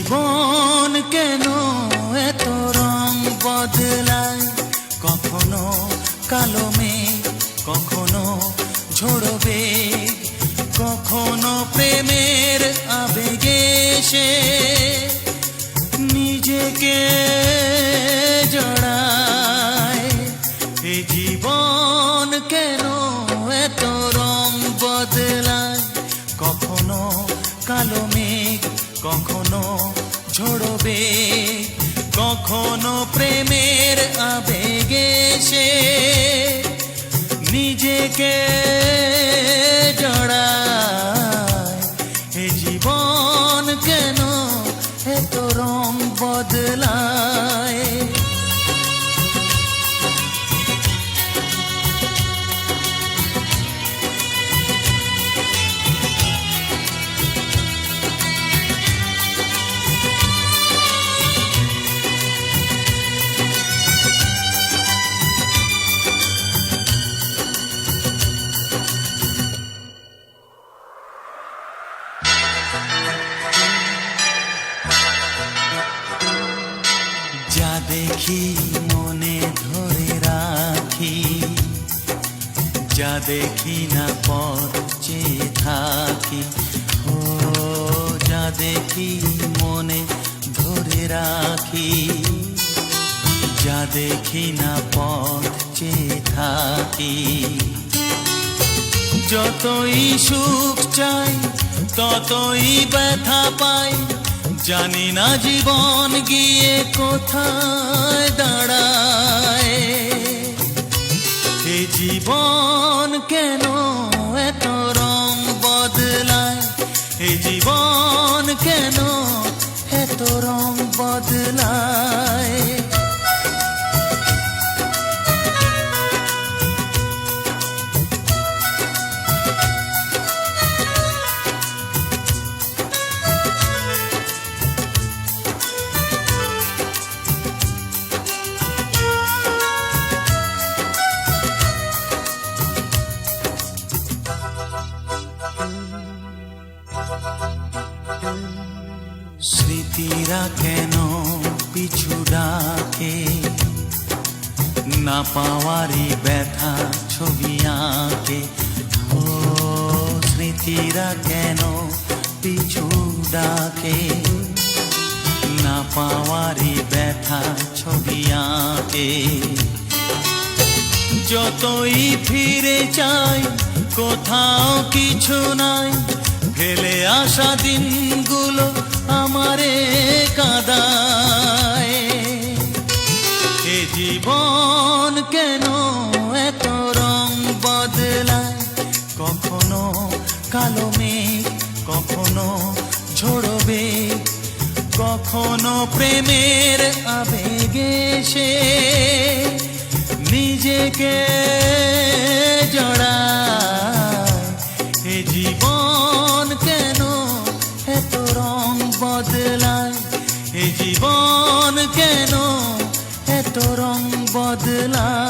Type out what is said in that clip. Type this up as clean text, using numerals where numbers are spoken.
জীবন কেন এত রং বদলায়, কখনো কালো মেঘ, কখনো ঝোড়ো বেগ, কখনো প্রেমের আবেগে সে নিজেকে জড়ায়। এই জীবন কেন এত রং বদলায়, কখনো কালো মেঘ, কখনো ঝোড়ো বেগ, কখনো প্রেমের আবেগে সে নিজেকে জড়ায়। এ জীবন কেন এত রং বদলায়। যা দেখি মনে ধরে রাখি, যা দেখি না পথ চেয়ে থাকি। ও যা দেখি মনে ধরে রাখি, যা দেখি না পথ চেয়ে থাকি। যতই সুখ চাই ততই ব্যথা পাই, জানি না জীবন গিয়ে কোথায় দাঁড়ায়। এ জীবন কেন এত রং বদলায়, এ জীবন কেন এত রং বদলায়। স্মৃতিরা কেন পিছু ডাকে, না পাওয়ারই ব্যথা ছবি আঁকে। ও স্মৃতিরা কেন পিছু ডাকে, না পাওয়ারই ব্যথা ছবি আঁকে। যতই ফিরে চাই কোথাও কিছু নাই, ফেলে আসা দিনগুলো আমারে কাঁদায়। এ জীবন কেন এত রং বদলায়, কখনো কালো মেঘ, কখনো ঝোড়ো বেগ, কখনো প্রেমের আবেগে সে নিজেকে জড়ায়। এ জীবন কেন এত রং বদলায়, এ জীবন কেন এত রং বদলায়।